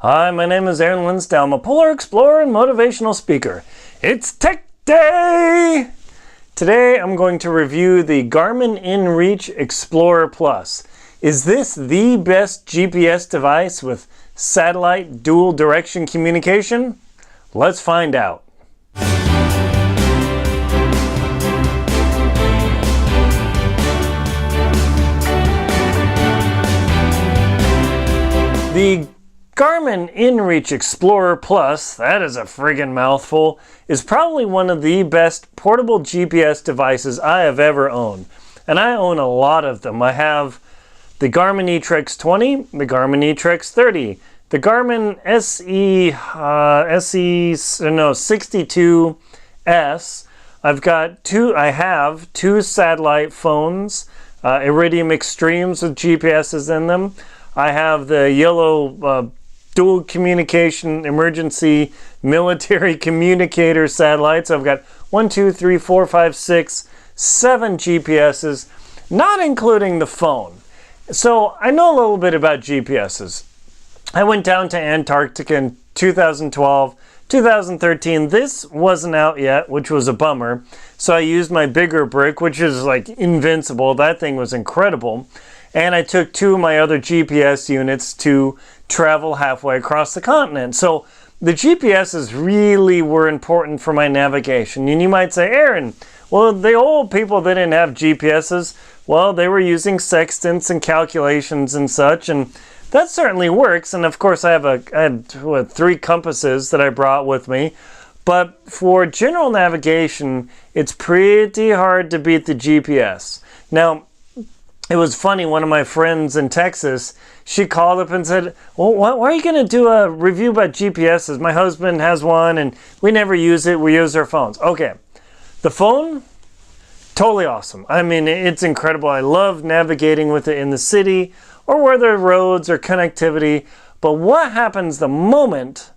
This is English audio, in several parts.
Hi, my name is Linsdau. I'm a polar explorer and motivational speaker. It's Tech Day! Today I'm going to review the Garmin inReach Explorer Plus. Is this the best GPS device with satellite dual direction communication? Let's find out. The Garmin inReach Explorer Plus, that is a friggin' mouthful, is probably one of the best portable GPS devices I have ever owned. And I own a lot of them. I have the Garmin eTrex 20, the Garmin eTrex 30, the Garmin 62S. I have two satellite phones, Iridium Extremes with GPSs in them. I have the yellow dual communication emergency military communicator satellites. I've got 7 GPSs, not including the phone. So I know a little bit about GPSs. I went down to Antarctica in 2012, 2013. This wasn't out yet, which was a bummer. So I used my bigger brick, which is like invincible. That thing was incredible. And I took two of my other GPS units to travel halfway across the continent. So the GPSs really were important for my navigation. And you might say, Aaron, well, the old people, they didn't have GPSs. Well, they were using sextants and calculations and such, and that certainly works. And of course, I had 3 compasses that I brought with me. But for general navigation, it's pretty hard to beat the GPS. Now, it was funny, one of my friends in Texas, she called up and said, well, why are you going to do a review about GPSs? My husband has one and we never use it. We use our phones. Okay. The phone, totally awesome. I mean, it's incredible. I love navigating with it in the city or where there are roads or connectivity. But what happens the moment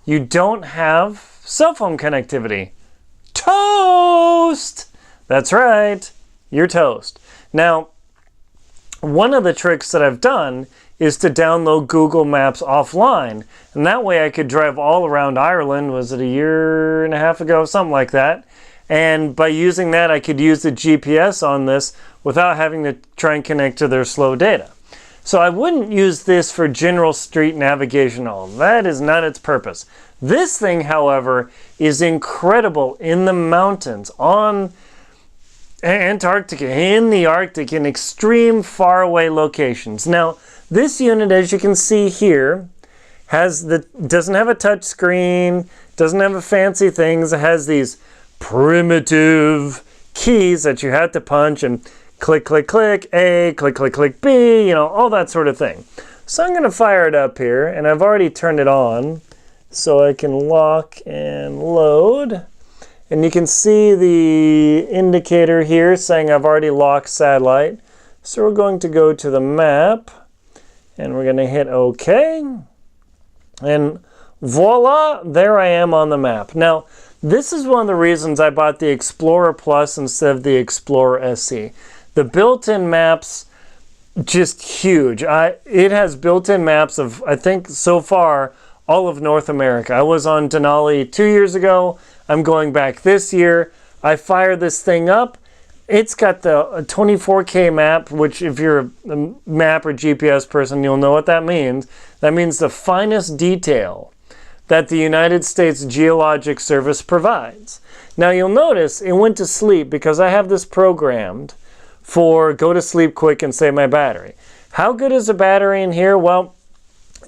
you don't have cell phone connectivity? Toast! That's right. You're toast. Now, one of the tricks that I've done is to download Google Maps offline. And that way I could drive all around Ireland. Was it a year and a half ago? Something like that. And by using that, I could use the GPS on this without having to try and connect to their slow data. So I wouldn't use this for general street navigation at all. That is not its purpose. This thing, however, is incredible in the mountains, on Antarctica, in the Arctic, in extreme faraway locations. Now, this unit, as you can see here, doesn't have a touch screen, doesn't have a fancy things. It has these primitive keys that you have to punch and click, click, click, A, click, click, click, B, you know, all that sort of thing. So I'm going to fire it up here, and I've already turned it on so I can lock and load. And you can see the indicator here saying I've already locked satellite. So we're going to go to the map and we're going to hit OK. And voila, there I am on the map. Now, this is one of the reasons I bought the Explorer Plus instead of the Explorer SE. The built-in maps, just huge. It has built-in maps of, I think, so far, all of North America. I was on Denali 2 years ago. I'm going back this year. I fire this thing up. It's got the 24K map, which if you're a map or GPS person, you'll know what that means. That means the finest detail that the United States Geologic Service provides. Now you'll notice it went to sleep because I have this programmed for go to sleep quick and save my battery. How good is the battery in here? Well,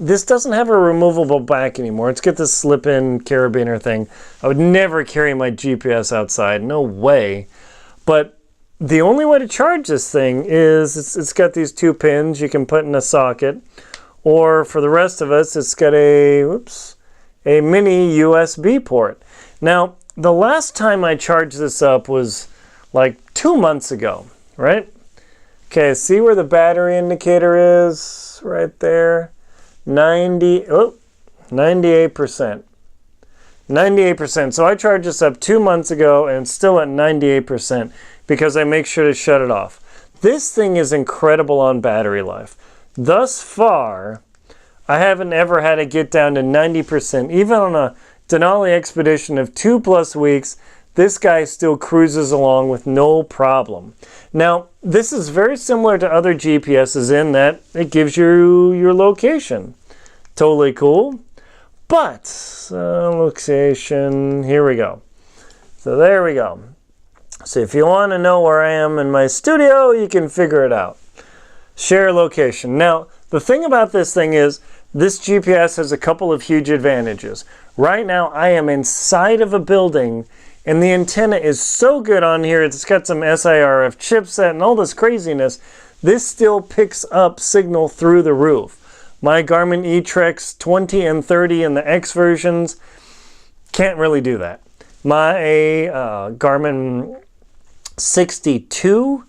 this doesn't have a removable back anymore. It's got this slip-in carabiner thing. I would never carry my GPS outside. No way. But the only way to charge this thing is it's got these 2 pins you can put in a socket. Or for the rest of us, it's got a mini USB port. Now, the last time I charged this up was like 2 months ago, right? Okay, see where the battery indicator is? Right there. 98%. 98%. So I charged this up 2 months ago and it's still at 98% because I make sure to shut it off. This thing is incredible on battery life. Thus far, I haven't ever had it get down to 90%. Even on a Denali expedition of 2+ weeks, this guy still cruises along with no problem. Now, this is very similar to other GPSs in that it gives you your location. Totally cool. But, location, here we go. So there we go. So if you want to know where I am in my studio, you can figure it out. Share location. Now, the thing about this thing is, this GPS has a couple of huge advantages. Right now, I am inside of a building, and the antenna is so good on here. It's got some SIRF chipset and all this craziness. This still picks up signal through the roof. My Garmin eReach 20 and 30 in the X versions can't really do that. My Garmin 62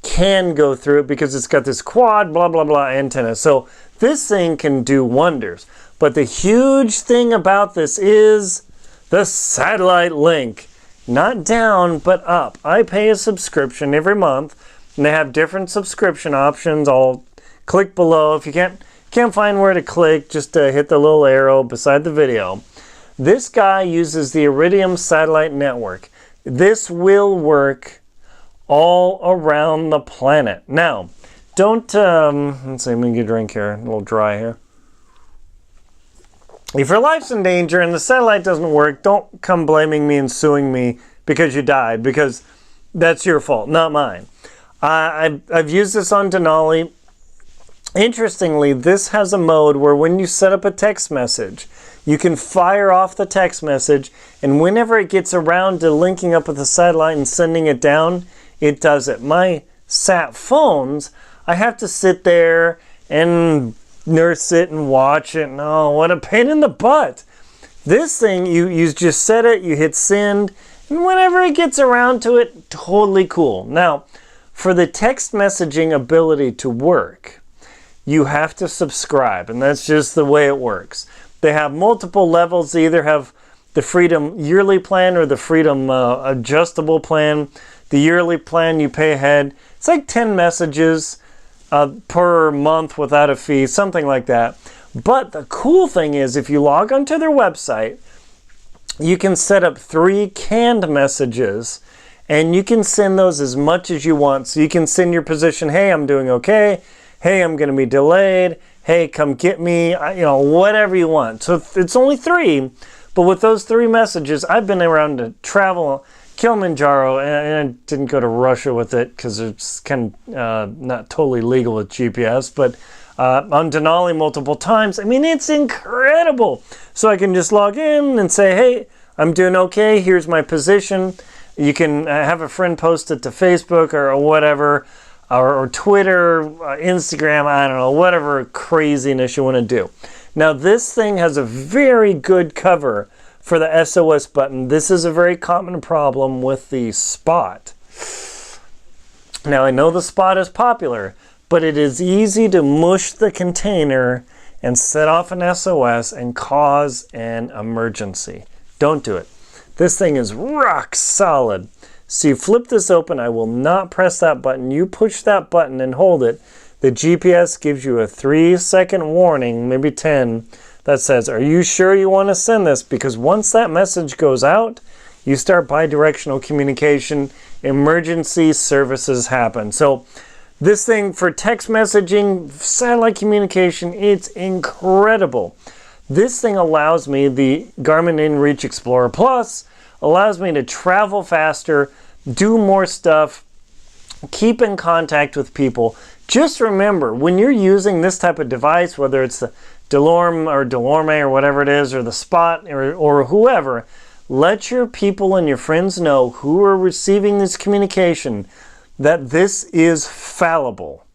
can go through it because it's got this quad blah blah blah antenna. So this thing can do wonders. But the huge thing about this is the satellite link. Not down, but up. I pay a subscription every month, and they have different subscription options. I'll click below. If you can't find where to click, just hit the little arrow beside the video. This guy uses the Iridium satellite network. This will work all around the planet. Now, don't, let's see, let me get a drink here, a little dry here. If your life's in danger and the satellite doesn't work, don't come blaming me and suing me because you died, because that's your fault, not mine. I've used this on Denali. Interestingly, this has a mode where when you set up a text message, you can fire off the text message, and whenever it gets around to linking up with the satellite and sending it down, it does it. My sat phones, I have to sit there and nurse it and watch it. Oh, what a pain in the butt. This thing, you just set it, you hit send, and whenever it gets around to it, totally cool. Now, for the text messaging ability to work, you have to subscribe, and that's just the way it works. They have multiple levels. They either have the Freedom yearly plan or the Freedom adjustable plan. The yearly plan, you pay ahead. It's like 10 messages per month without a fee, something like that. But the cool thing is, if you log onto their website, you can set up 3 canned messages, and you can send those as much as you want. So you can send your position, hey, I'm doing okay. Hey, I'm going to be delayed. Hey, come get me. You know, whatever you want. So it's only 3, but with those 3 messages, I've been around to travel Kilimanjaro, and I didn't go to Russia with it because it's kind of not totally legal with GPS, but on Denali multiple times. I mean, it's incredible. So I can just log in and say, hey, I'm doing okay. Here's my position. You can have a friend post it to Facebook or whatever, or Twitter, Instagram, I don't know, whatever craziness you want to do. Now, this thing has a very good cover for the SOS button. This is a very common problem with the Spot. Now, I know the Spot is popular, but it is easy to mush the container and set off an SOS and cause an emergency. Don't do it. This thing is rock solid. So you flip this open. I will not press that button. You push that button and hold it. The GPS gives you a 3-second warning, maybe 10, that says, are you sure you want to send this? Because once that message goes out, you start bidirectional communication. Emergency services happen. So this thing for text messaging, satellite communication, it's incredible. This thing allows me, the Garmin inReach Explorer Plus, allows me to travel faster, do more stuff, keep in contact with people. Just remember, when you're using this type of device, whether it's the Delorme or Delorme or whatever it is, or the Spot or whoever, let your people and your friends know who are receiving this communication that this is fallible.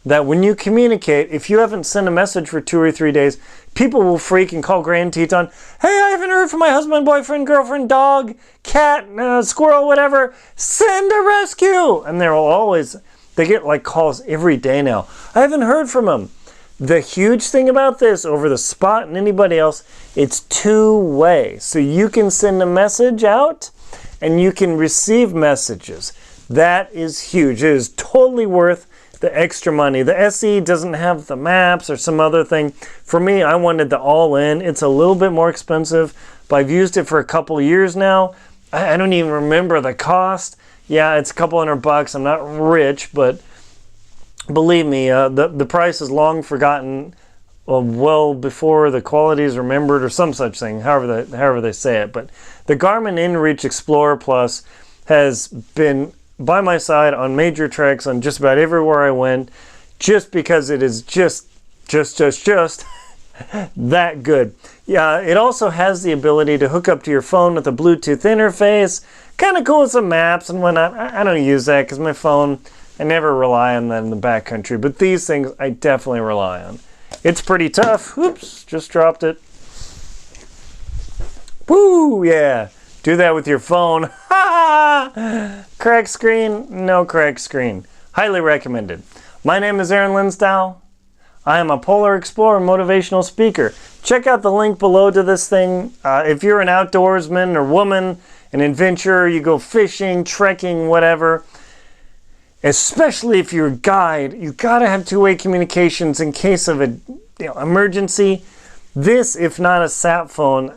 That when you communicate, if you haven't sent a message for 2 or 3 days, people will freak and call Grand Teton, hey, I haven't heard from my husband, boyfriend, girlfriend, dog, cat, squirrel, whatever. Send a rescue. And they're always, they get like calls every day now. I haven't heard from them. The huge thing about this over the Spot and anybody else, it's 2-way. So you can send a message out and you can receive messages. That is huge. It is totally worth the extra money. The SE doesn't have the maps or some other thing. For me, I wanted the all-in. It's a little bit more expensive, but I've used it for a couple of years now. I don't even remember the cost. Yeah, it's a couple $100. I'm not rich, but believe me, the price is long forgotten, well before the quality is remembered, or some such thing, however they say it. But the Garmin inReach Explorer Plus has been by my side on major treks, on just about everywhere I went, just because it is just that good. Yeah, it also has the ability to hook up to your phone with a Bluetooth interface. Kind of cool with some maps and whatnot. I don't use that because my phone, I never rely on that in the backcountry, but these things I definitely rely on. It's pretty tough. Oops, just dropped it. Woo, yeah. Do that with your phone. Ha! Crack screen? No crack screen. Highly recommended. My name is Aaron Linsdau. I am a polar explorer and motivational speaker. Check out the link below to this thing. If you're an outdoorsman or woman, an adventurer, you go fishing, trekking, whatever, especially if you're a guide, you gotta have two-way communications in case of a emergency. This, if not a sat phone,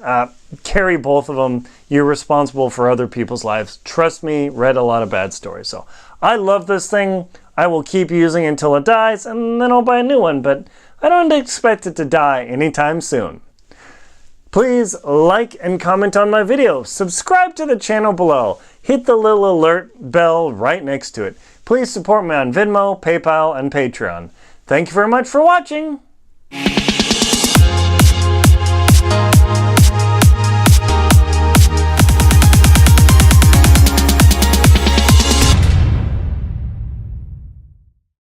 carry both of them. You're responsible for other people's lives. Trust me, read a lot of bad stories. So I love this thing. I will keep using it until it dies, and then I'll buy a new one, but I don't expect it to die anytime soon. Please like and comment on my video. Subscribe to the channel below. Hit the little alert bell right next to it. Please support me on Venmo, PayPal, and Patreon. Thank you very much for watching.